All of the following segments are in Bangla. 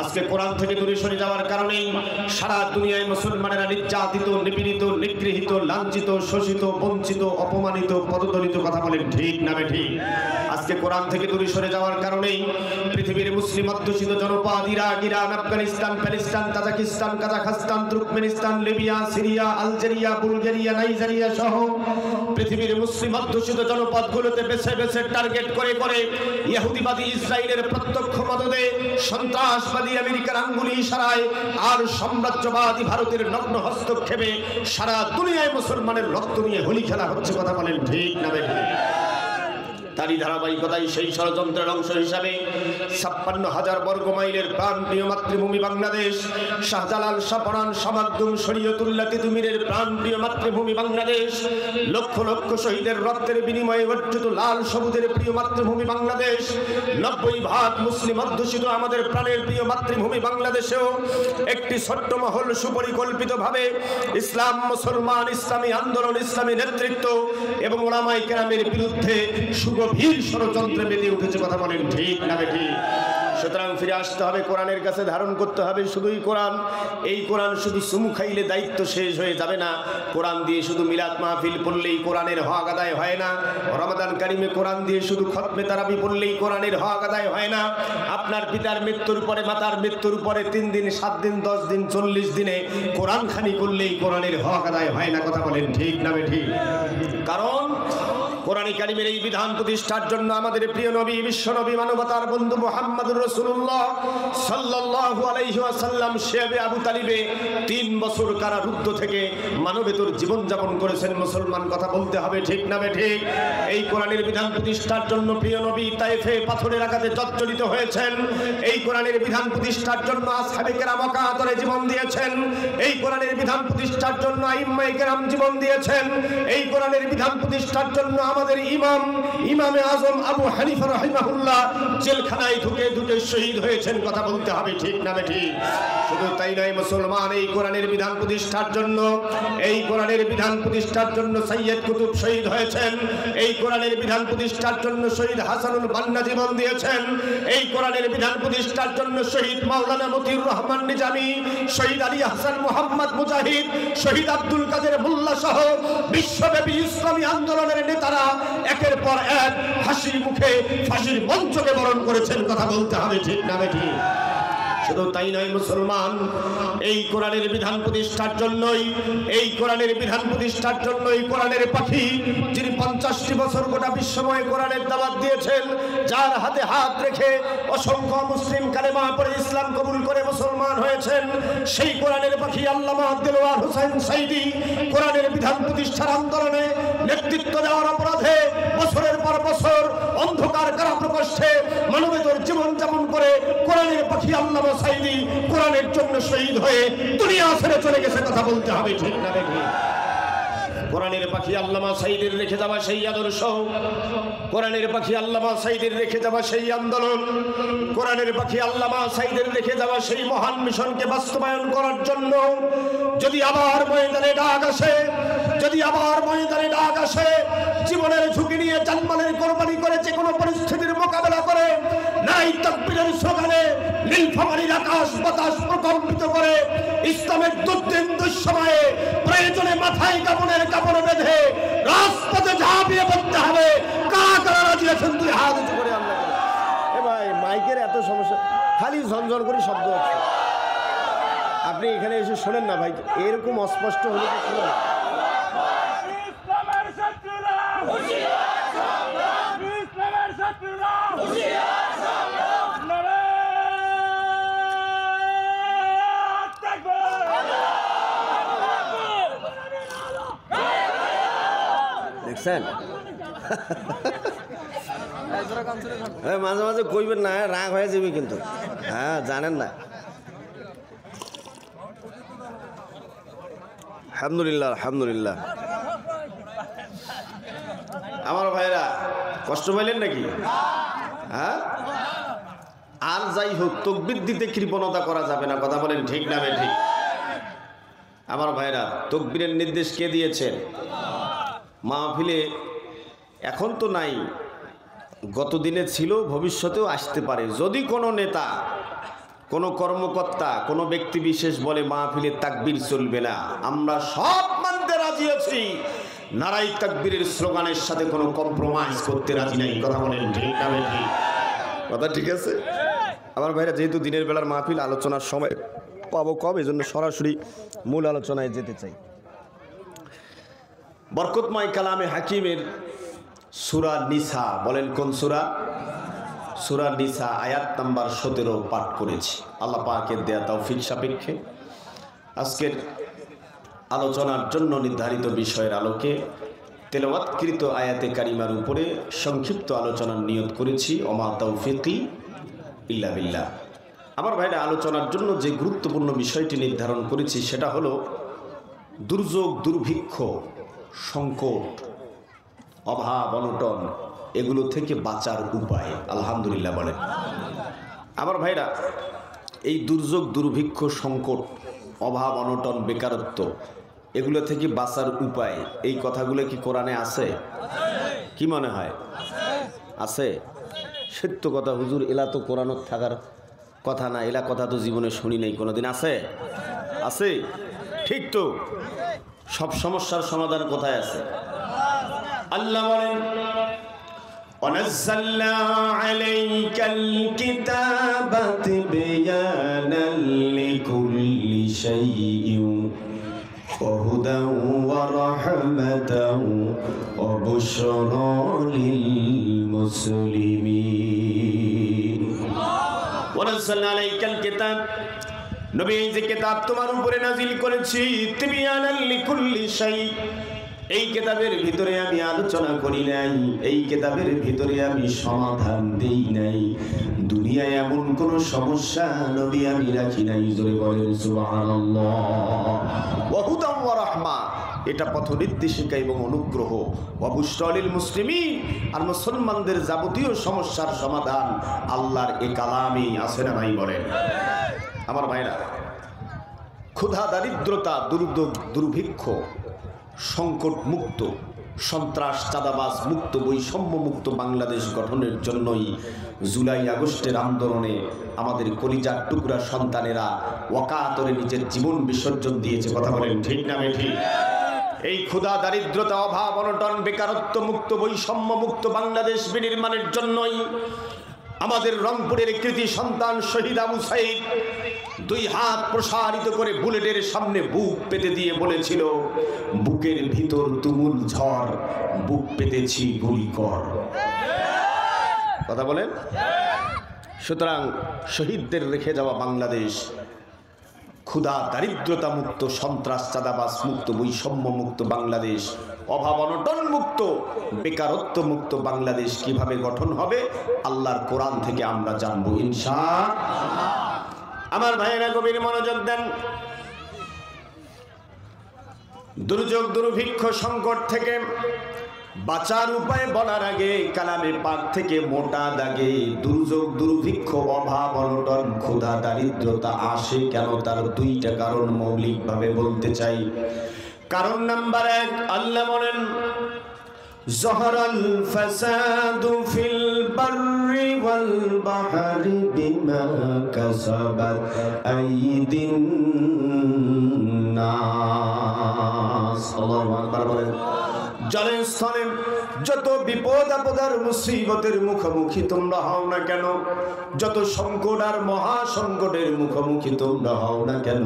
আজকে কোরআন থেকে দূরে সরে যাওয়ার কারণেই সারা দুনিয়ায় মুসলমানেরা নির্যাতিত, নিপীড়িত, নিগৃহীত, লাঞ্ছিত, শোষিত, বঞ্চিত, অপমানিত, পদদলিত। কথা বলেন ঠিক না বেঠিক? আজকে কোরআন থেকে দূরে সরে যাওয়ার কারণেই পৃথিবীর মুসলিম অধ্যুষিত জনপদ Iraq, Iran, Afghanistan, Palestine, Tajikistan, Kazakhstan, Turkmenistan, Libya, Syria, Algeria, Bulgaria, Nigeria সহ পৃথিবীর মুসলিম অধ্যুষিত জনপদগুলোতে বেছে বেছে টার্গেট করে করে ইহুদিবাদী ইসরায়েলের প্রত্যক্ষ মদদে, সন্ত্রাসবাদী আমেরিকার আঙ্গুলি ইশারায় আর সাম্রাজ্যবাদী ভারতের নগ্ন হস্তক্ষেপে সারা দুনিয়ায় মুসলমানের রক্ত নিয়ে হোলি খেলা হচ্ছে। কথা বলেন ঠিক না বেঠিক? তারই ধারাবাহিকতায় সেই ষড়যন্ত্রের অংশ হিসাবে ৫৬,০০০ বর্গ মাইলের প্রাণপ্রিয় মাতৃভূমি বাংলাদেশ, শাহজালাল, শাহপরান, শামাকদুম, শরীয়তুল্লাহ, তিতুমিরের প্রাণপ্রিয় মাতৃভূমি বাংলাদেশ, লক্ষ লক্ষ শহীদের রক্তের বিনিময়ে অর্জিত লাল সবুজের প্রিয় মাতৃভূমি বাংলাদেশ, ৯০% মুসলিম অধ্যুষিত আমাদের প্রাণের প্রিয় মাতৃভূমি বাংলাদেশেও একটি ছোট্ট মহল সুপরিকল্পিতভাবে ইসলাম, মুসলমান, ইসলামী আন্দোলন, ইসলামী নেতৃত্ব এবং ওলামায়ে কেরামের বিরুদ্ধে সুগভীর ষড়যন্ত্রে বেঁধে উঠেছে। কথা বলেন ঠিক না বেঠিক? সুতরাং ফিরে আসতে হবে, কোরআনের কাছে ধারণ করতে হবে শুধুই কোরআন। এই কোরআন শুধু চুমু খাইলে দায়িত্ব শেষ হয়ে যাবে না। কোরআন দিয়ে শুধু মিলাদ মাহফিল পড়লেই কোরআনের হক আদায় হয় না। রমাদান কারিমে কোরআন দিয়ে শুধু খতমে তারাবি পড়লেই কোরআনের হক আদায় হয় না। আপনার পিতার মৃত্যুর পরে, মাতার মৃত্যুর পরে ৩ দিন, ৭ দিন, ১০ দিন, ৪০ দিনে কোরআন খানি করলেই কোরআনের হক আদায় হয় না। কথা বলেন ঠিক না বেঠিক? কারণ কোরআন কারীমের এই বিধান প্রতিষ্ঠার জন্য আমাদের প্রিয় নবী, বিশ্ব নবী, মানবতার বন্ধু মুহাম্মদুর রাসূলুল্লাহ সাল্লাল্লাহু আলাইহি ওয়াসাল্লাম শেবে আবু তালিবে ৩ বছর কারারুদ্ধ থেকে মানবেতর জীবন যাপন করেছেন। মুসলমান, কথা বলতে হবে ঠিক না বেঠিক? এই কোরআনের বিধান প্রতিষ্ঠার জন্য প্রিয় নবী তায়েফে পাথরের আঘাতে জর্জরিত হয়েছেন। এই কোরআনের বিধান প্রতিষ্ঠার জন্য আসহাবে কেরাম অকাতরে জীবন দিয়েছেন। এই কোরআনের বিধান প্রতিষ্ঠার জন্য আইম্মায়ে কেরাম জীবন দিয়েছেন। এই কোরআনের বিধান প্রতিষ্ঠার জন্য আমাদের ইমামে আজম আবু হানিফা রাহিমাহুল্লাহ জেলখানায় ঢুকে ঢুকে শহীদ হয়েছেন। কথা বলতে হবে ঠিক না বেঠিক? শুধু তাই নয় মুসলমান, এই কোরআনের বিধান প্রতিষ্ঠার জন্য, এই কোরআনের বিধান প্রতিষ্ঠার জন্য সৈয়দ কুতুব শহীদ হয়েছেন। এই কোরআনের বিধান প্রতিষ্ঠার জন্য শহীদ হাসানুল বান্না জীবন দিয়েছেন। এই কোরআনের বিধান প্রতিষ্ঠার জন্য শহীদ মাওলানা মতিউর রহমান নিজামী, শহীদ আলী হাসান মোহাম্মদ মুজাহিদ, শহীদ আব্দুল কাদের মোল্লা সহ বিশ্বব্যাপী ইসলামী আন্দোলনের নেতারা একের পর এক হাসির মুখে ফাঁসির মঞ্চকে বরণ করেছেন। কথা বলতে হবে ঠিক না বেঠিক? শুধু তাই নয় মুসলমান, এই কোরআনের বিধান প্রতিষ্ঠার জন্যই, এই কোরআনের বিধান প্রতিষ্ঠার জন্যই কোরআনের পাখি, যিনি ৫০টি বছর গোটা বিশ্বময় কোরআনের দাওয়াত দিয়েছেন, যার হাতে হাত রেখে অসংখ্য মুসলিম কালেমা পড়ে ইসলাম কবুল করে মুসলমান হয়েছেন, সেই কোরআনের পাখি আল্লামা দেলোয়ার হোসেন সাইদি কোরআনের বিধান প্রতিষ্ঠার আন্দোলনে নেতৃত্ব দেওয়ার অপরাধে বছরের পর বছর অন্ধকার কারাপ্রকোষ্ঠে মানবেতর জীবন যাপন করে কোরআনের পাখি আল্লামা সাইদি কোরআনের জন্য শহীদ হয়ে দুনিয়া ছেড়ে চলে গেছে। কথা বলতে হবে ঠিক না বেঠিক? কোরআনের পাখি আল্লামা সাইদির রেখে যাওয়া সেই আদর্শ, কোরআনের পাখি আল্লামা সাইদির রেখে যাওয়া সেই আন্দোলন, কোরআনের পাখি আল্লামা সাইদির রেখে যাওয়া সেই মহান মিশনকে বাস্তবায়ন করার জন্য যদি আবার ময়দানে ডাক আসে, যদি আবার ময়দানে ডাক আসে, জীবনের ঝুঁকি নিয়ে জানমালের কোরবানি করে যে কোনো পরিস্থিতির মোকাবেলা করে নাই তাকবীরের স্লোগানে নীলফামারীর আকাশ বাতাস প্রকম্পিত করে ইসলামের দুর্দিন দুঃসময়ে প্রয়োজনে মাথায় কাপড়ের কাপড় বেঁধে রাজপথে ঝাঁপিয়ে পড়তে হবে। কারা রাজি আছেন? তুই হাত উঁচু করে আল্লাহ। এ ভাই, মাইকের এত সমস্যা, খালি ঝনঝন করে শব্দ হচ্ছে। আপনি এখানে এসে শোনেন না ভাই, এরকম অস্পষ্ট হলে শোনেন। দেখছেন, মাঝে মাঝে কইবেন না, রাগ হয়ে যাবে কিন্তু। হ্যাঁ, জানেন না। আলহামদুলিল্লাহ, আলহামদুলিল্লাহ। আমার ভাইরা কষ্ট পাইলেন নাকি? হ্যাঁ, আর যাই হোক, তাকবীর দিতে কৃপণতা করা যাবে না। কথা বলেন ঠিক না বেঠিক? আমার ভাইরা, তাকবীরের নির্দেশ কে দিয়েছেন? মাহফিলে এখন তো নাই, গত দিনে ছিল, ভবিষ্যতেও আসতে পারে। যদি কোনো নেতা কোনো কর্মকর্তা কোনো ব্যক্তি বিশেষ বলে মাহফিলে তাকবীর চলবে না, আমরা সব মানতে রাজি আছি, নারাই তাকবীরের স্লোগানের সাথে কোনো কম্প্রোমাইজ করতে রাজি নাই। কথা বলেন ঠিক না বেঠিক? কথা ঠিক আছে? আমার ভাইরা, যেহেতু দিনের বেলার মাহফিল, আলোচনার সময় পাবো কম, এই জন্য সরাসরি মূল আলোচনায় যেতে চাই। বরকতময় কালামে হাকিমের সূরা নিসা, বলেন কোন সূরা? সূরা নিসা আয়াত নাম্বার 17 পাঠ করেছি আল্লাহ পাকের দেয়া তৌফিক সাপেক্ষে। আজকের আলোচনার জন্য নির্ধারিত বিষয়ের আলোকে তেলাওয়াতকৃত আয়াতে কারিমার উপরে সংক্ষিপ্ত আলোচনার নিয়ত করেছি। ওমা তৌফিকি ইল্লা বিল্লাহ। আমার ভাইরা, আলোচনার জন্য যে গুরুত্বপূর্ণ বিষয়টি নির্ধারণ করেছি সেটা হলো দুর্যোগ, দুর্ভিক্ষ, সংকট, অভাব, অনটন, এগুলো থেকে বাঁচার উপায়। আলহামদুলিল্লাহ বলেন। আমার ভাইরা, এই দুর্যোগ, দুর্ভিক্ষ, সংকট, অভাব, অনটন, বেকারত্ব, এগুলো থেকে বাঁচার উপায়, এই কথাগুলো কি কোরআনে আছে? কি মনে হয় আছে? সত্য কথা হুজুর, এলা তো কোরআনত থাকার কথা না, এলা কথা তো জীবনে শুনি নাই কোনোদিন। আছে? আছে, ঠিক তো। সব সমস্যার সমাধান কোথায় আছে? আল্লাহ বলেন, وَنَزَّلْنَا عَلَيْكَ الْكِتَابَ تِبْيَانًا لِكُلِّ شَيْءٍ وَهُدًى وَرَحْمَةً وَبُشْرَى لِلْمُسْلِمِينَ وَنَزَّلْنَا عَلَيْكَ الْكِتَابَ, নবী যে কিতাব তোমার উপরে নাজিল করেছি, তিবিয়ানান লিকুল্লি শাই, এই কিতাবের ভিতরে আমি আলোচনা করি নাই, এই কিতাবের ভিতরে আমি সমাধান দেই নাই। দুনিয়ায় এমন কোন সমস্যা নবী আমি রাখি নাই। জোরে বলেন সুবহানাল্লাহ। ওয়া হুদাম ওয়া রাহমা, এটা পথ নির্দেশিকা এবং অনুগ্রহ। ওয়া বুশরা লিল মুসলিমিন, আর মুসলমানদের যাবতীয় সমস্যার সমাধান আল্লাহর এই কালামে আছে না ভাই? বলেন। আমার ভাইরা, ক্ষুধা, দারিদ্রতা, দুর্যোগ, দুর্ভিক্ষ, সংকট মুক্ত, সন্ত্রাস, চাঁদাবাজ মুক্ত, বৈষম্য মুক্ত বাংলাদেশ গঠনের জন্যই জুলাই আগস্টের আন্দোলনে আমাদের কলিজার টুকরা সন্তানেরা ওয়াকাতরে নিজের জীবন বিসর্জন দিয়েছে। কথা বলেন ঠিক না বেঠিক? এই ক্ষুধা, দারিদ্রতা, অভাব, অনটন, বেকারত্ব মুক্ত, বৈষম্য মুক্ত বাংলাদেশ বিনির্মাণের জন্যই আমাদের রংপুরের কৃতি সন্তান শহীদ আবু সাঈদ 2 হাত প্রসারিত করে বুলেটের সামনে বুক পেতে দিয়ে বলেছিল, বুকের ভিতর তুমুল ঝড়, বুক পেতেছি গুলি কর। কথা বলেন। সুতরাং শহীদদের রেখে যাওয়া বাংলাদেশ ক্ষুধা, দারিদ্রতা মুক্ত, সন্ত্রাস, চাঁদাবাজ মুক্ত, বৈষম্য মুক্ত বাংলাদেশ, অভাব অনটন মুক্ত, বেকারত্ব মুক্ত বাংলাদেশ কিভাবে গঠন হবে আল্লাহর কোরআন থেকে আমরা জানবো ইনশাআল্লাহ। আমার ভাইয়েরা গভীর মনোযোগ দেন। দুর্যোগ, দুর্ভিক্ষ, সংকট থেকে বাঁচার উপায় বলার আগে কালামে পাক থেকে মোটা দাগে দুর্যোগ, দুর্ভিক্ষ, অভাব অনটন, ক্ষুধা, দারিদ্রতা আসে কেন তার 2টা কারণ মৌলিকভাবে বলতে চাই। কারণ নাম্বার 1, আল্লাহ বলেন, জহরাল ফাসাদু ফিল বাররি ওয়াল বাহরি বিমা কাসাবাত আইদিন নাস। আল্লাহু আকবার বলেন। জলের স্থলে যত বিপদ আপদ আর মুসিবতের মুখোমুখি তোমরা হও না কেন, যত সংকট আর মহা সংকটের মুখোমুখি তোমরা হও না কেন,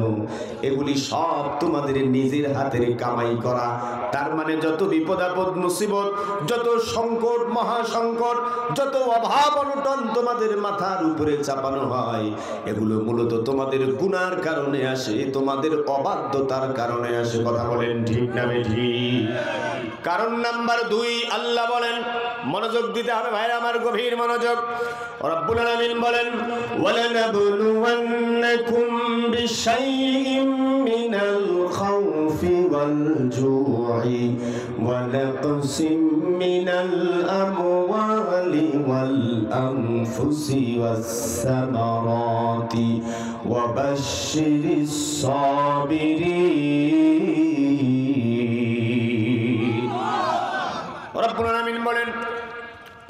এগুলি সব তোমাদের নিজের হাতের কামাই করা। তার মানে যত বিপদ আপদ মুসিবত, যত সংকট, মহা সংকট, যত অভাব অনটন তোমাদের মাথার উপরে চাপানো হয়, এগুলো মূলত তোমাদের গুনার কারণে আসে, তোমাদের অবাধ্যতার কারণে আসে। কথা বলেন ঠিক না বেঠিক? কারণ নাম্বার 2, আল্লাহ বলেন, মনোযোগ দিতে হবে ভাইরা আমার, গভীর মনোযোগ। রব্বুল আলামিন বলেন, ওয়ালানাবলুওয়ান্নাকুম বিশাইইম মিনাল খাউফি ওয়াল জু'i ওয়া নাকসিম মিনাল আমওয়ালি ওয়াল আনফুসি ওয়াস সামারাতি ওয়া বাশশিরিস সাবিরিন। রব্বুল আলামিন বলেন,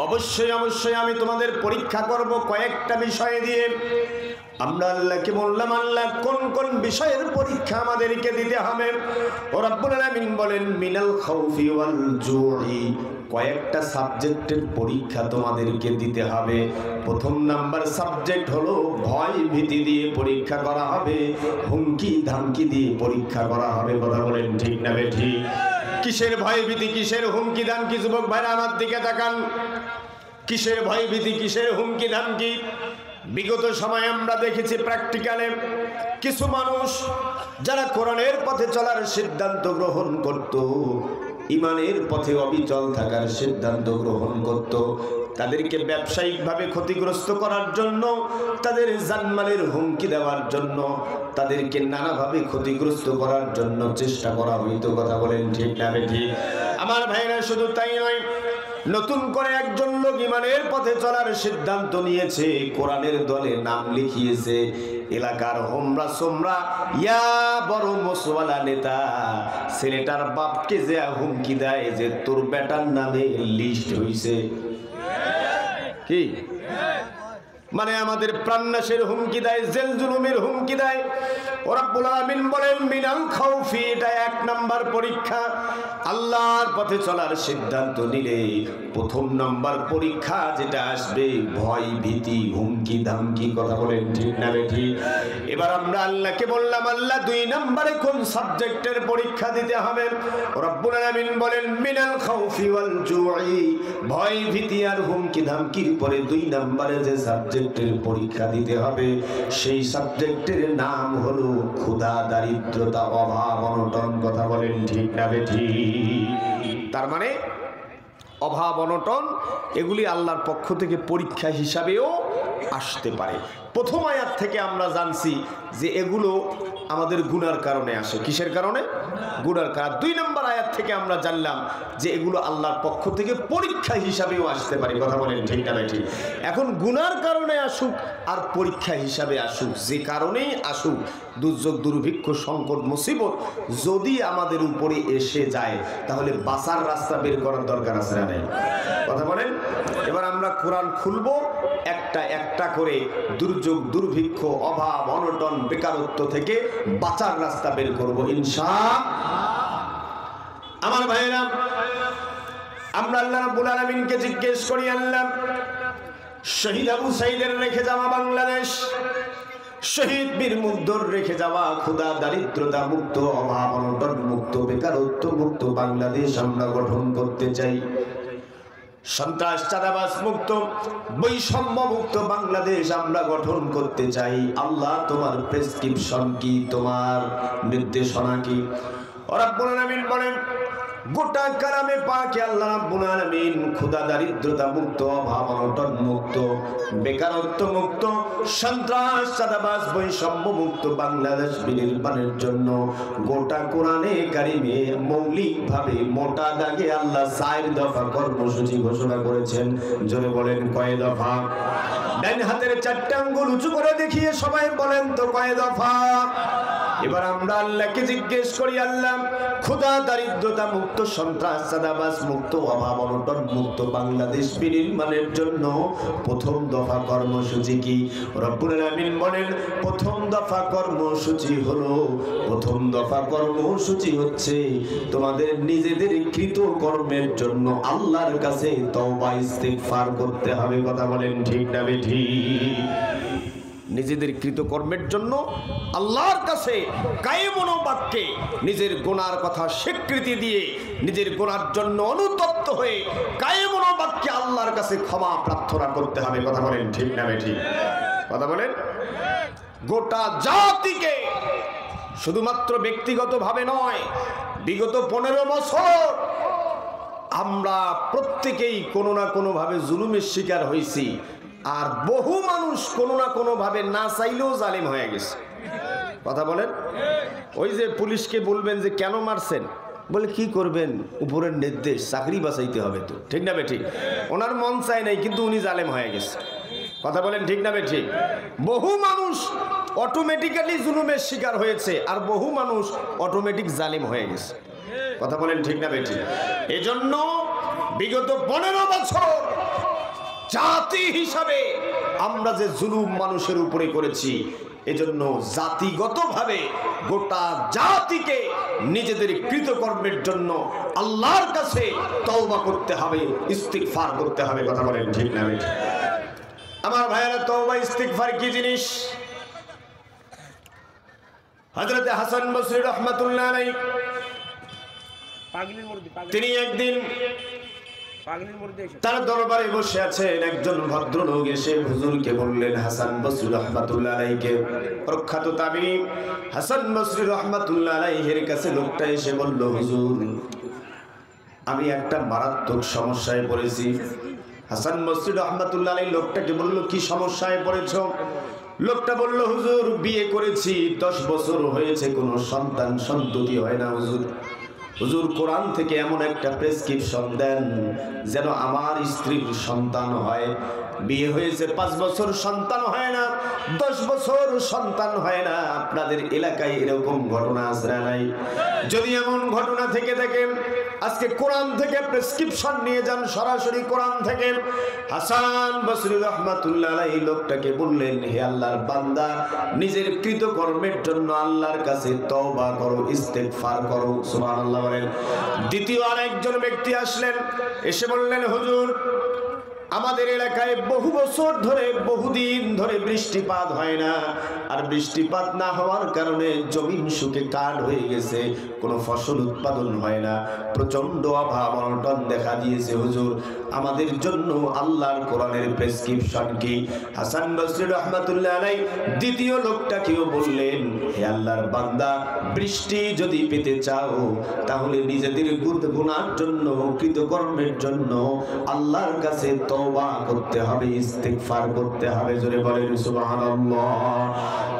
অবশ্যই অবশ্যই আমি তোমাদের পরীক্ষা করব কয়েকটা বিষয় দিয়ে। আমরা আল্লাহকে বললাম, আল্লাহ কোন কোন বিষয়ের পরীক্ষা আমাদেরকে দিতে হবে? ও রব্বুল আলামিন বলেন, মিনাল খাউফি ওয়াল জুই, কয়েকটা সাবজেক্টের পরীক্ষা তোমাদেরকে দিতে হবে। প্রথম নাম্বার সাবজেক্ট হলো ভয় ভীতি দিয়ে পরীক্ষা করা হবে, হুমকি ধামকি দিয়ে পরীক্ষা করা হবে। কথা বলেন ঠিক না বেঠিক? কিসের ভয় ভীতি, কিসের হুমকি ধামকি? যুবক ভাইরা আমার দিকে তাকান, কিসের ভয় ভীতি, কিসের হুমকি ধামকি? বিগত সময়ে আমরা দেখেছি প্র্যাকটিক্যালে কিছু মানুষ যারা কোরআনের পথে চলার সিদ্ধান্ত গ্রহণ করত, ইমানের পথে অবিচল থাকার সিদ্ধান্ত গ্রহণ করত, তাদেরকে ব্যবসায়িকভাবে ক্ষতিগ্রস্ত করার জন্য, তাদের জানমালের হুমকি দেওয়ার জন্য, তাদেরকে নানাভাবে ক্ষতিগ্রস্ত করার জন্য চেষ্টা করা হইতো। কথা বলেন ঠিক না বেঠিক? আমার ভাইরা শুধু তাই নয়, নতুন করে একজন লোক ইমানের পথে চলার সিদ্ধান্ত নিয়েছে, কোরআনের দলে নাম লিখিয়েছে, এলাকার হোমরা সোমরা ইয়া বড় মোসওয়ালা নেতা ছেলেটার বাপকে যে হুমকি দেয় যে তোর বেটার নামে লিস্ট হইছে। কি মানে আমাদের প্রাণনাশের হুমকি দেয়, জেল জুলুমের হুমকি দেয়। রব্বুল আলামিন বলেন মিনাল খাউফি, এটা এক নাম্বার পরীক্ষা। আল্লাহর পথে চলার সিদ্ধান্ত নিলে প্রথম নাম্বার পরীক্ষা যেটা আসবে, ভয় ভীতি হুমকি ধামকি। কথা বলেন ঠিক না বেঠিক? এবার আমরা আল্লাহকে বললাম, আল্লাহ দুই নাম্বারে কোন সাবজেক্টের পরীক্ষা দিতে হবে? রব্বুল আলামিন বলেন মিনাল খাউফি ওয়াল জুই, ভয় ভীতি আর হুমকি ধামকির পরে দুই নাম্বারে যে সাবজেক্টের পরীক্ষা দিতে হবে, সেই সাবজেক্টের নাম হলো ক্ষুধা, দারিদ্রতা, অভাব, অনটন। কথা বলেন ঠিক না বেঠিক? তার মানে অভাব অনটন এগুলি আল্লাহর পক্ষ থেকে পরীক্ষা হিসাবেও আসতে পারে। প্রথম আয়াত থেকে আমরা জানছি যে এগুলো আমাদের গুনার কারণে আসে। কিসের কারণে? গুনার কারণ। দুই নম্বর আয়াত থেকে আমরা জানলাম যে এগুলো আল্লাহর পক্ষ থেকে পরীক্ষা হিসাবেও আসতে পারে। কথা বলেন ঠিক না ঠিক? এখন গুনার কারণে আসুক আর পরীক্ষা হিসাবে আসুক, যে কারণেই আসুক, দুর্যোগ দুর্ভিক্ষ সংকট মুসিবত যদি আমাদের উপরে এসে যায়, তাহলে বাঁচার রাস্তা বের করার দরকার আছে না? নেই? কথা বলেন। এবার আমরা কোরআন খুলবো, একটা একটা করে দুর্যোগ দুর্ভিক্ষ অভাব অনটন বেকারত্ব থেকে বাঁচার রাস্তা বের করব ইনশাআল্লাহ। আমার ভাইয়েরা, আমরা আল্লাহ রাব্বুল আলামিনকে জিজ্ঞেস করি, আল্লাহ শহীদ আবু সাইদের রেখে যাওয়া বাংলাদেশ, শহীদ বীর মুগ্ধর রেখে যাওয়া ক্ষুধা দারিদ্রতা মুক্ত, অভাব অনটন মুক্ত, বেকারত্ব মুক্ত বাংলাদেশ আমরা গঠন করতে চাই। সন্ত্রাস চাঁদাবাজ মুক্ত, বৈষম্য মুক্ত বাংলাদেশ আমরা গঠন করতে চাই। আল্লাহ তোমার প্রেসক্রিপশন কি, তোমার নির্দেশনা কি? রব্বুল আলামিন বলেন, গোটা কালামে পাকে আল্লাহ রাব্বুল আলামিন ক্ষুধা দারিদ্রতা মুক্ত, অভাব অনটন মুক্ত, বেকারত্ব মুক্ত, সন্ত্রাস চাঁদাবাজ বৈষম্য মুক্ত বাংলাদেশ বিনির্মাণের জন্য গোটা কোরআনে কারিমে মৌলিকভাবে মোটা দাগে আল্লাহ 4 দফা কর্মসূচি ঘোষণা করেছেন। জোরে বলেন কয় দফা? ডান হাতের 4টা আঙ্গুল উঁচু করে দেখিয়ে সবাই বলেন তো কয় দফা? এবার আমরা আল্লাহকে জিজ্ঞেস করি, আল্লাহ ক্ষুধা দারিদ্রতা মুক্ত, সন্ত্রাস চাঁদাবাজ মুক্ত, অভাব অনটন মুক্ত বাংলাদেশ বিনির্মাণের জন্য প্রথম দফা কর্মসূচি কি? রব্বুল আলামিন বলেন, প্রথম দফা কর্মসূচি হলো, প্রথম দফা কর্মসূচি হচ্ছে তোমাদের নিজেদের কৃত কর্মের জন্য আল্লাহর কাছে তওবা ইস্তিগফার করতে হবে। কথা বলেন ঠিক না বেঠিক? নিজেদের কৃতকর্মের জন্য আল্লাহর কাছে কায়েমন বাক্যে নিজের গুনার কথা স্বীকৃতি দিয়ে, নিজের গুনার জন্য অনুতপ্ত হয়ে কায়েমন বাক্যে আল্লাহর কাছে ক্ষমা প্রার্থনা করতে হবে। কথা বলেন ঠিক না বেঠিক? কথা বলেন। গোটা জাতিকে, শুধুমাত্র ব্যক্তিগতভাবে নয়, বিগত 15 বছর আমরা প্রত্যেকেই কোনো না কোনো ভাবে জুলুমের শিকার হয়েছি, আর বহু মানুষ কোনো না কোনো ভাবে না চাইলেও জালিম হয়ে গেছে। কথা বলেন। ওই যে পুলিশকে বলবেন যে কেন মারছেন, বলে কি করবেন, উপরের নির্দেশ, চাকরি বাঁচাইতে হবে তো, ঠিক না বেঠিক? ওনার মন চায় নাই, কিন্তু উনি জালেম হয়ে গেছে। কথা বলেন ঠিক না বেঠিক? বহু মানুষ অটোমেটিক্যালি জুলুমের শিকার হয়েছে, আর বহু মানুষ অটোমেটিক জালিম হয়ে গেছে। কথা বলেন ঠিক না বেঠিক? এজন্য বিগত 15 বছর জাতি হিসাবে আমরা যে জুলুম মানুষের উপরে করেছি, এজন্য জাতিগতভাবে গোটা জাতিকে নিজেদের কৃতকর্মের জন্য আল্লাহর কাছে তওবা করতে হবে, ইস্তিগফার করতে হবে। কথা বলেন ঠিক না? আমার ভাইয়েরা, তওবা ইস্তিগফার কি জিনিস? হযরত হাসান বসরি রাহমাতুল্লাহ আলাইহি তিনি একদিন তার দরবারে বসে আছেন। একজন ভদ্রলোক এসে হুজুরকে বললেন, হাসান বসরি রাহমাতুল্লাহ আলাইহিকে, প্রখ্যাত তাবিঈ হাসান বসরি রাহমাতুল্লাহ আলাইহির কাছে লোকটা এসে বলল, হুজুর আমি একটা মারাত্মক সমস্যায় পড়েছি। হাসান বসরি রাহমাতুল্লাহ আলাইহি লোকটাকে বলল, কি সমস্যায় পড়েছো? লোকটা বলল, হুজুর বিয়ে করেছি, 10 বছর হয়েছে, কোনো সন্তান সন্ততি হয় না হুজুর। হুজুর কোরআন থেকে এমন একটা প্রেসক্রিপশন দেন যেন আমার স্ত্রীর সন্তান হয়। বিয়ে হয়েছে 5 বছর, সন্তান হয় না, 10 বছর সন্তান হয় না। আপনাদের এলাকায় এরকম ঘটনা আছে না নাই? যদি এমন ঘটনা থেকে থাকে, আজকে কোরআন থেকে প্রেসক্রিপশন নিয়ে যান, সরাসরি কোরআন থেকে। হাসান বসরি রাহমাতুল্লাহ আলাইহি লোকটাকে বললেন, হে আল্লাহর বান্দা, নিজের কৃতকর্মের জন্য আল্লাহর কাছে তওবা করো, ইস্তেগফার করো। সুবহানাল্লাহ বলেন। দ্বিতীয় আরেকজন ব্যক্তি আসলেন, এসে বললেন, হুজুর আমাদের এলাকায় বহু বছর ধরে, বহুদিন ধরে বৃষ্টিপাত হয় না, আর বৃষ্টিপাত না হওয়ার কারণে জমিন শুকে কাঠ হয়ে গেছে, কোনো ফসল উৎপাদন হয় না, প্রচন্ড অভাব অনটন দেখা দিয়েছে। হুজুর আমাদের জন্য আল্লাহর কোরআনের প্রেসক্রিপশন কি? হাসান বসরি রাহমাতুল্লাহ আলাইহি দ্বিতীয় লোকটাকেও বললেন, হে আল্লাহর বান্দা, বৃষ্টি যদি পেতে চাও তাহলে নিজেদের গুনার জন্য, কৃতকর্মের জন্য আল্লাহর কাছে তওবা করতে হবে, ইস্তিগফার করতে হবে। জোরে বলেন সুবহানাল্লাহ।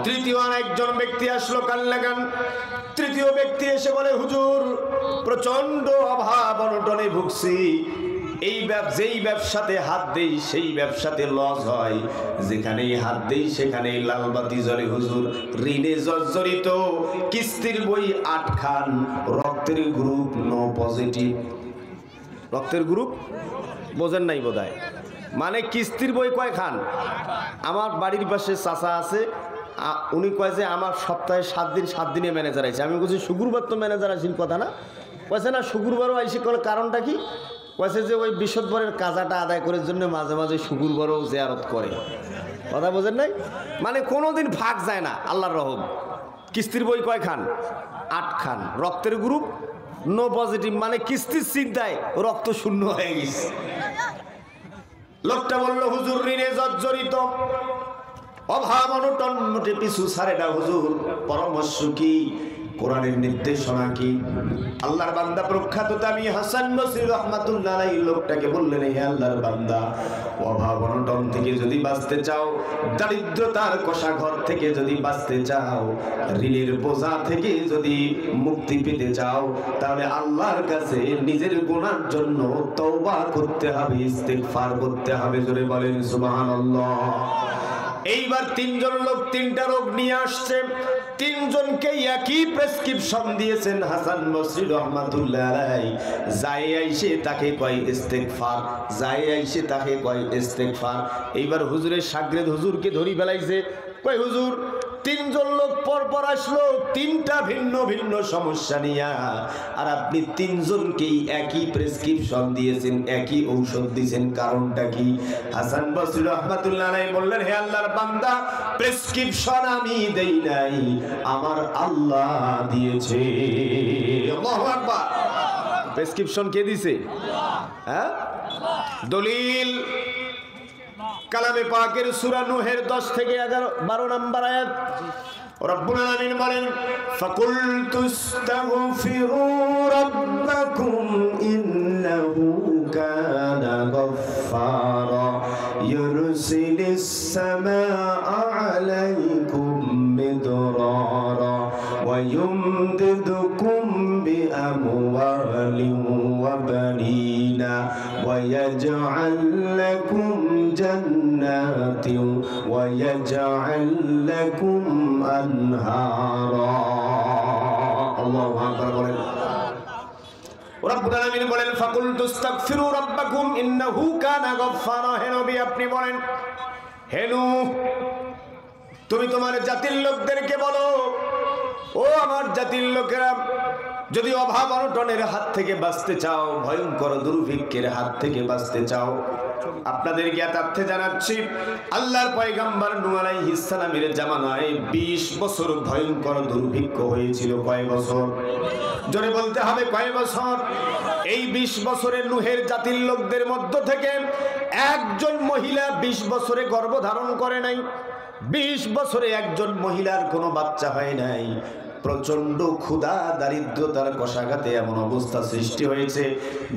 তৃতীয় আরেকজন ব্যক্তি আসলো, কান লাগান। তৃতীয় ব্যক্তি এসে বলে, হুজুর প্রচন্ড অভাব অনটনে ভুগছি, যেই ব্যবসাতে হাত দেই সেই ব্যবসাতে লস হয়, যেখানেই হাত দেই সেখানেই লাল বাতি জ্বলে। হুজুর ঋণে জর্জরিত, কিস্তির বই 8 খান, রক্তের গ্রুপ নো পজিটিভ। রক্তের গ্রুপ বোঝেন নাই বোধহয়, মানে কিস্তির বই কয় খান? আমার বাড়ির পাশে চাচা আছে, উনি কয় যে আমার সপ্তাহে 7 দিনে ম্যানেজার আইছে। আমি বলছি শুক্রবার তো ম্যানেজার আসিল কথা না? কয়েছে না, শুক্রবারও আইসি। কারণটা কি? কয়েছে যে ওই বৃহস্পতিবারের কাজাটা আদায় করার জন্য মাঝে মাঝে শুক্রবারও জিয়ারত করে। কথা বোঝেন নাই? মানে কোনোদিন ফাঁক যায় না, আল্লাহর রহম। কিস্তির বই কয় খান? 8 খান। রক্তের গ্রুপ নো পজিটিভ, মানে কিস্তির চিন্তায় রক্ত শূন্য হয়ে গেছে। লোকটা বলল, হুজুর ঋণে জর্জরিত, অভাব অনটন মোটে পিছু ছাড়ে না হুজুর, পরামর্শ কি? কোরআনের নির্দেশনা কি? আল্লাহর বান্দা প্রখ্যাত তাবিঈ হাসান বসরি রাহমাতুল্লাহ আলাইহি লোকটাকে বললেন, হে আল্লাহর বান্দা, অভাব অনটন থেকে যদি বাঁচতে চাও, দারিদ্রতার কষাঘর থেকে যদি বাঁচতে চাও, ঋণের বোঝা থেকে যদি মুক্তি পেতে চাও, তাহলে আল্লাহর কাছে নিজের গুনার জন্য তওবা করতে হবে, ইস্তিগফার করতে হবে। জোরে বলেন সুবহানাল্লাহ। এইবার 3 জন লোক 3টা রোগ নিয়ে আসছে, 3 জনকে একই প্রেসক্রিপশন দিয়েছেন হাসান বসরি রাহমাতুল্লাহ আলাইহি। যাই আইসে তাকে কয় ইস্তেগফার, যাই আইসে তাকে কয় ইস্তেগফার। এইবার হুজুরের শাগরেদ হুজুরকে ধরি ফেলাইছে, কয় হুজুর 3 জন লোক পর আসলো, 3টা ভিন্ন ভিন্ন সমস্যা নিয়ে, আর আপনি 3 জনকেই একই প্রেসক্রিপশন দিয়েছেন, একই ঔষধ দিয়েছেন, কারণটা কি? হাসান বসরি রাহমাতুল্লাহ আলাইহি বললেন, হে আল্লাহর বান্দা, প্রেসক্রিপশন আমি দেই নাই, আমার আল্লাহ দিয়েছে। আল্লাহু আকবার। প্রেসক্রিপশন কে দিয়েছে? হ্যাঁ, দলিল কালামে পাকের সূরা নূহের 10 থেকে 12 নম্বর আয়াত। রব্বুল আলামিন বলেন, ফাকুলতুস্তাগফিরু রাব্বাকুম ইন্নাহু কানা গাফফারা ইউরসিলিস সামাআ আলাইকুম মিদরারা ওয়া ইউমদিদুকুম বিআমওয়ালিন ওয়া বানিনা ওয়া ইয়াজআল লাকুম জান্নাতিন ওয়া ইয়াজআল লাকুম আনহারা। আল্লাহু আকবার বলেন। রব্বুল আলামিন বলেন, ফাকুলতুস্তাগফিরু রাব্বাকুম ইন্নাহু কানা গাফফারা। হে নবী আপনি বলেন, হে নূহ, তুমি তোমার জাতির লোকদেরকে বলো, ও আমার জাতির লোকেরা, যদি অভাব অনটনের হাত থেকে বাঁচতে চাও, ভয়ঙ্কর দুর্ভিক্ষের হাত থেকে বাঁচতে চাও, আপনাদের জ্ঞাতার্থে জানাচ্ছি, আল্লাহর পয়গম্বর নূহ আলাইহিস সালামের জামানায় 20 বছর ভয়ঙ্কর দুর্ভিক্ষ হয়েছিল। কয় বছর? জোরে বলতে হবে, কয় বছর? এই 20 বছরে নূহের জাতির লোকদের মধ্য থেকে একজন মহিলা 20 বছরে গর্ভধারণ করে নাই। 20 বছরে একজন মহিলার কোনো বাচ্চা হয় নাই। প্রচন্ড ক্ষুধা দারিদ্রতার কষাঘাতে এমন অবস্থা সৃষ্টি হয়েছে।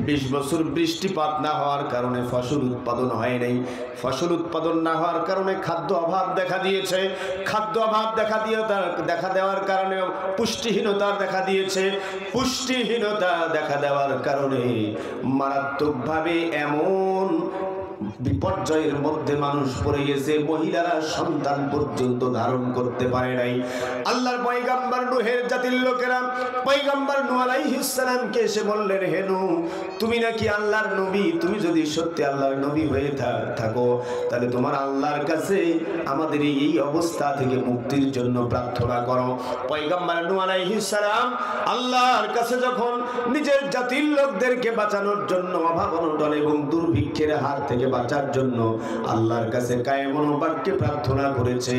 20 বছর বৃষ্টিপাত না হওয়ার কারণে ফসল উৎপাদন হয় নাই। ফসল উৎপাদন না হওয়ার কারণে খাদ্য অভাব দেখা দিয়েছে। খাদ্য অভাব দেখা দেওয়ার কারণে পুষ্টিহীনতা দেখা দিয়েছে। পুষ্টিহীনতা দেখা দেওয়ার কারণে মারাত্মকভাবে এমন বিপর্যয়ের মধ্যে মানুষ পড়ে গেছে, মহিলারা সন্তান পর্যন্ত ধারণ করতে পারে নাই। আল্লাহর পয়গম্বর নূহের জাতির লোকেরা পয়গম্বর নূহ আলাইহিস সালামকে এসে বললেন, হে নূহ, তুমি নাকি আল্লাহর নবী, তুমি যদি সত্যি আল্লাহর নবী হয়ে থাকো, তাহলে তোমার আল্লাহর কাছে আমাদের এই অবস্থা থেকে মুক্তির জন্য প্রার্থনা করো। পয়গম্বর নূহ আলাইহিস সালাম আল্লাহর কাছে যখন নিজের জাতির লোকদেরকে বাঁচানোর জন্য অভাব অনটন এবং দুর্ভিক্ষের হাত থেকে বাঁচার জন্য আল্লাহর কাছে কায়েমন বাক্যে প্রার্থনা করেছে,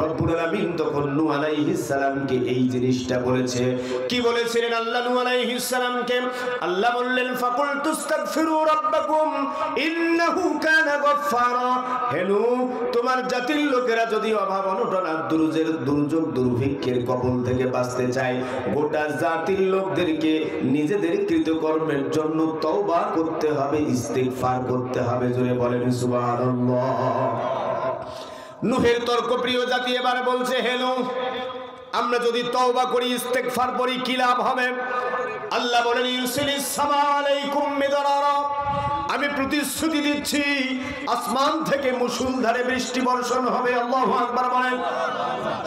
রব্বুল আলামিন তখন নূহ আলাইহিস সালামকে এই জিনিসটা বলেছে। কি বলেছিলেন আল্লাহ নূহ আলাইহিস সালামকে? আল্লাহ বললেন, ফাকুল তুস্তাগফিরু রাব্বাকুম ইন্নাহু কানা গফফারা। হে নূহ, তোমার জাতির লোকেরা যদি অভাব অনটন আর দুর্যোগ দুর্ভিক্ষের কবল থেকে বাঁচতে চায়, গোটা জাতির লোকদেরকে নিজেদের কৃতকর্মের জন্য তওবা করতে হবে, ইস্তিগফার করতে হবে। জোরে বলেন সুবহানাল্লাহ। নূহের তর্কপ্রিয় জাতি এবার বলছে, হে নূহ, আমরা যদি তওবা করি, ইস্তিগফার করি, কি লাভ হবে? আল্লাহ বলেন, ইউরসিলিস সামা আলাইকুম মিদরারা, আমি প্রতিশ্রুতি দিচ্ছি আসমান থেকে মুষলধারে বৃষ্টি বর্ষণ হবে। আল্লাহু আকবার বলেন।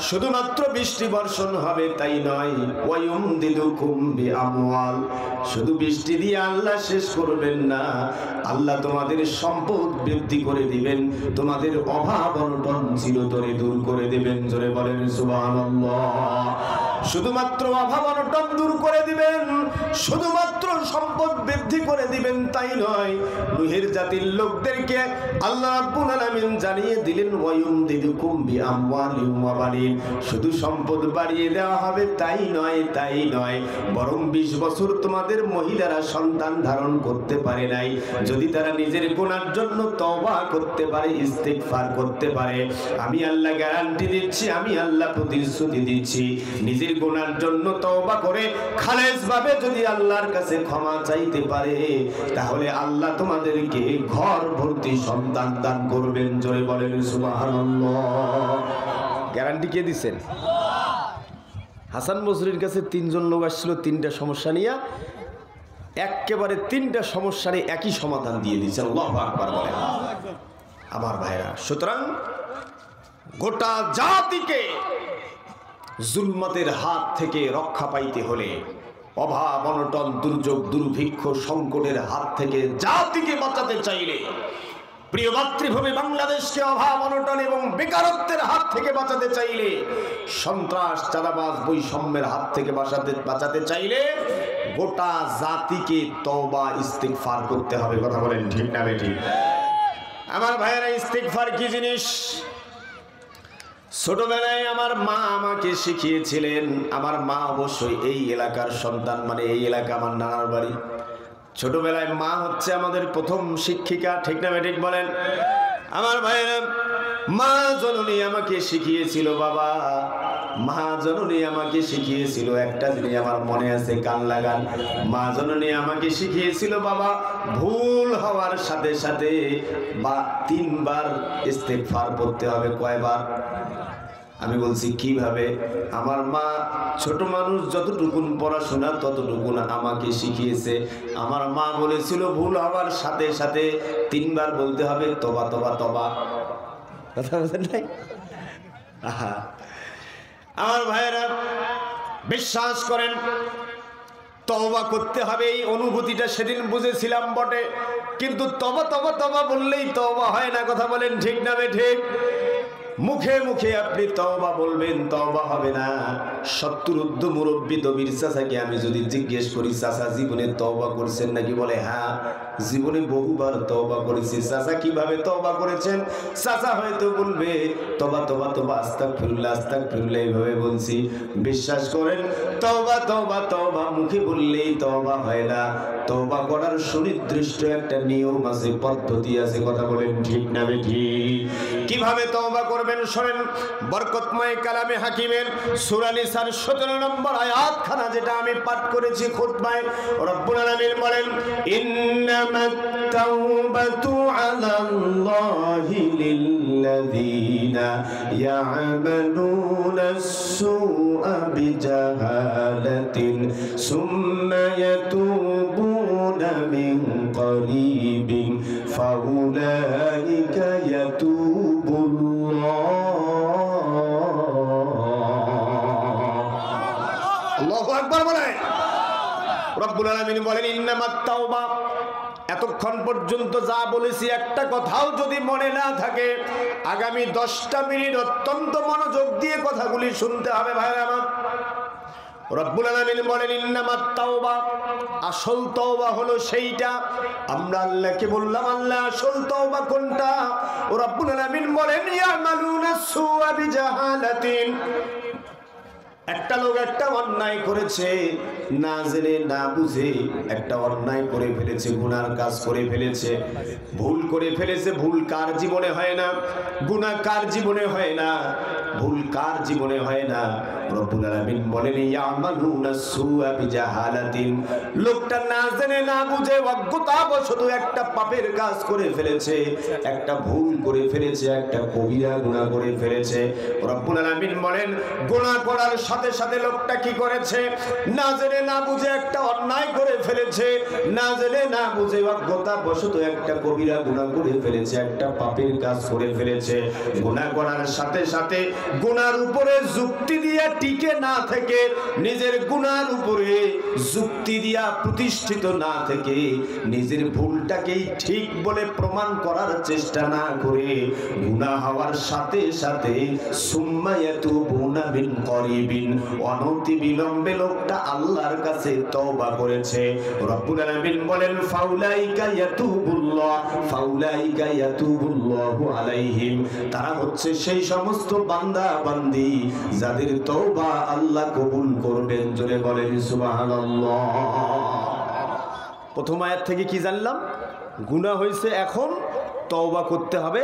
শুধুমাত্র বৃষ্টি বর্ষণ হবে তাই নয়, ওয়ায়ুমদিদুকুম বিআমওয়াল, শুধু বৃষ্টি দিয়ে আল্লাহ শেষ করবেন না, আল্লাহ তোমাদের সম্পদ বৃদ্ধি করে দিবেন, তোমাদের অভাব অনটন চিরতরে দূর করে দিবেন। জোরে বলেন সুবহানাল্লাহ। শুধুমাত্র অভাব অনটন দূর করে দিবেন, শুধুমাত্র সম্পদ বৃদ্ধি করে দিবেন তাই নয়, নূহের জাতির লোকদেরকে আল্লাহ রাব্বুল আলামিন জানিয়ে দিলেন, ওয়ায়ুমদিদুকুম বিআমওয়ালিন ওয়া বানিন, শুধু সম্পদ বাড়িয়ে দেওয়া হবে তাই নয়, বরং 20 বছর তোমাদের মহিলারা সন্তান ধারণ করতে পারে নাই, যদি তারা নিজের গুনার জন্য তওবা করতে পারে, ইস্তিগফার করতে পারে, আমি আল্লাহ গ্যারান্টি দিচ্ছি, আমি আল্লাহ প্রতিশ্রুতি দিচ্ছি, নিজের গুনার জন্য তওবা করে খালেস ভাবে যদি আল্লাহর কাছে ক্ষমা চাইতে পারে, তাহলে আল্লাহ তোমাদেরকে ঘর ভর্তি সন্তান দান করবেন। জোরে বলেন সুবহানাল্লাহ। গ্যারান্টি কে দিচ্ছেন? হাসান বসরির কাছে 3 জন লোক আসছিল, 3টা সমস্যা নিয়ে, একেবারে 3টা সমস্যারই একই সমাধান দিয়ে দিয়েছে। আল্লাহু আকবার বলেন। আমার ভাইরা, সুতরাং গোটা জাতিকে জুলমাতের হাত থেকে রক্ষা পাইতে হলে, অভাব অনটন দুর্যোগ দুর্ভিক্ষ সংকটের হাত থেকে জাতিকে বাঁচাতে চাইলে, প্রিয় মাতৃভূমি বাংলাদেশকে অভাব অনটন এবং বেকারত্বের হাত থেকে বাঁচাতে চাইলে, সন্ত্রাস চাঁদাবাজ বৈষম্যের হাত থেকে বাঁচাতে চাইলে, গোটা জাতিকে তওবা ইস্তিগফার করতে হবে। কথা বলেন ঠিক না বেঠিক? আমার ভাইয়েরা, ইস্তিগফার কি জিনিস? ছোটবেলায় আমার মা আমাকে শিখিয়েছিলেন। আমার মা অবশ্যই এই এলাকার সন্তান, মানে এই এলাকা আমার নানার বাড়ি। ছোটবেলায় মা হচ্ছে আমাদের প্রথম শিক্ষিকা, ঠিক না বেঠিক বলেন? আমার ভাইয়েরা, মা জননী আমাকে শিখিয়েছিল, বাবা মা জননী আমাকে শিখিয়েছিল একটা জিনিস আমার মনে আছে, কান লাগান। মা জননী আমাকে শিখিয়েছিল, বাবা ভুল হওয়ার সাথে সাথে 3 বার ইস্তিগফার করতে হবে। কয়বার? আমি বলছি কিভাবে? আমার মা ছোট মানুষ, যতটুকুন পড়াশোনা ততটুকুন আমাকে শিখিয়েছে। আমার মা বলেছিল, ভুল হওয়ার সাথে সাথে 3 বার বলতে হবে তওবা তওবা তওবা। কথা বলেন নাই? আমার ভাইয়েরা, বিশ্বাস করেন, তওবা করতে হবে, এই অনুভূতিটা সেদিন বুঝেছিলাম বটে, কিন্তু তওবা তওবা তওবা বললেই তওবা হয় না। কথা বলেন ঠিক না বেঠিক? মুখে মুখে আপনি তওবা বলবেন, তওবা হবে না। 70 ঊর্ধ্ব মুরব্বী দবির চাচাকে আমি যদি জিজ্ঞেস করি, চাচা জীবনে তওবা করেছেন নাকি? বলে হ্যাঁ, জীবনে বহুবার তওবা করেছি। চাচা কিভাবে তওবা করেছেন? চাচা হয়তো বলবে তওবা তওবা তওবা আস্তাগফিরুল্লাহ আস্তাগফিরুল্লাহ এইভাবে বলছি। বিশ্বাস করেন, তওবা তওবা তওবা মুখে বললেই তওবা হয় না। তওবা করার সুনির্দিষ্ট একটা নিয়ম আছে, পদ্ধতি আছে। কথা বলেন ঠিক না বেঠিক? কিভাবে তওবা করবেন শোনেন। বরকতময় কালামে হাকিমের সূরা নিসার 17 নম্বর আয়াতখানা যেটা আমি পাঠ করেছি খুতবায়, রব্বুল আলামিন বলেন ইন্নামাত তাওবাতু আলাল্লাহি লিল্লাযীনা ইয়া'মালুনাস সুআ বিজাহালাতিন সুম্মা ইয়াতুবুনা মিন করিবিন ফাউলাইকা ইয়াতুবুল্লাহ। আল্লাহু আকবার বলেন। রব্বুল আলামিন বলেন ইন্নামাত তাওবা। এতক্ষণ পর্যন্ত যা বলেছি একটা কথাও যদি মনে না থাকে, আগামী 10টা মিনিট অত্যন্ত মনোযোগ দিয়ে কথাগুলি শুনতে হবে ভাইরা আমার। রব্বুল আলামিন বলেন ইন্নামাত তাওবা, আসল তওবা হলো সেইটা। আমরা আল্লাহকে বললাম আল্লাহ আসল তওবা কোনটা? রব্বুল আলামিন বলেন ইয়ামালুনাস সুআ বিজাহালাতিন। একটা লোক একটা অন্যায় করেছে, না জেনে না বুঝে একটা অন্যায় করে ফেলেছে, গুনার কাজ করে ফেলেছে, ভুল করে ফেলেছে। ভুল কার জীবনে হয় না? গুনাহ কার জীবনে হয় না? ভুল কার জীবনে হয় না? রব্বুল আলামিন বলেন ইয়ামালুনাস সুআ বিজাহালাতিন। লোকটা না জেনে না বুঝে অজ্ঞতাবশত একটা পাপের কাজ করে ফেলেছে, একটা ভুল করে ফেলেছে, একটা কবিরা গুনাহ করে ফেলেছে। রব্বুল আলামিন বলেন গুনাহ করার সাথে সাথে লোকটা কি করেছে? না জেনে না বুঝে একটা অন্যায় করে ফেলেছে, না জেনে না বুঝে অজ্ঞতাবশত একটা কবিরা গুনাহ করে ফেলেছে, একটা পাপের কাজ করে ফেলেছে। গুনাহ করার সাথে সাথে গুনার উপরে যুক্তি দিয়ে টিকে না থেকে, নিজের গুনার উপরে যুক্তি দিয়া প্রতিষ্ঠিত না থেকে, নিজের ভুলটাকেই ঠিক বলে প্রমাণ করার চেষ্টা না করে, গুনাহ হওয়ার সাথে সাথে সুম্মা ইয়াতুবুনা মিন করিবিন, অনতি বিলম্বে লোকটা আল্লাহর কাছে তওবা করেছে। রব্বুল আলামিন বলেন ফাউলাইকা ইয়াতুবুল্লাহ, ফাউলাইকা ইয়াতুবুল্লাহু আলাইহিম। তারা হচ্ছে সেই সমস্ত বান্দা বান্দি যাদের তওবা আল্লাহ কবুল করবেন। জোরে বলেন সুবহানাল্লাহ। প্রথম আয়াত থেকে কি জানলাম? গুনাহ হয়েছে, এখন তওবা করতে হবে।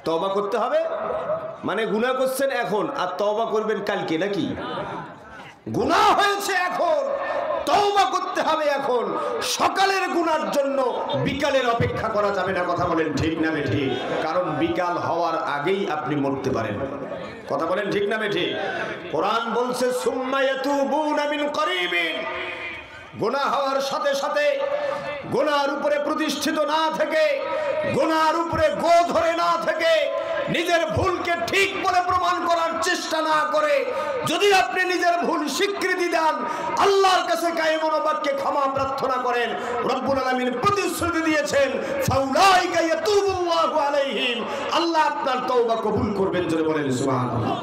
তওবা করতে হবে মানে গুনাহ করছেন এখন, আর তওবা করবেন কালকে নাকি? গুনাহ হয়েছে এখন, তওবা করতে হবে এখন। সকালের গুনার জন্য বিকালের অপেক্ষা করা যাবে না। কথা বলেন ঠিক না বেঠিক? কারণ বিকাল হওয়ার আগেই আপনি মরতে পারেন। কথা বলেন ঠিক না বেঠিক? কোরআন বলছে সুম্মা ইয়াতুবুনা মিন করিবিন। গুনাহ হওয়ার সাথে সাথে গুনার উপরে প্রতিষ্ঠিত না থেকে, গুনার উপরে গো ধরে না থেকে, নিজের ভুলকে ঠিক বলে প্রমাণ করার চেষ্টা না করে যদি আপনি নিজের ভুল স্বীকৃতি দেন, আল্লাহর কাছে কায়েমন বাক্যে ক্ষমা প্রার্থনা করেন, রব্বুল আলামিন প্রতিশ্রুতি দিয়েছেন ফাউলাইকা ইয়াতুবুল্লাহু আলাইহিম, আল্লাহ আপনার তওবা কবুল করবেন। জোরে বলেন সুবহানাল্লাহ।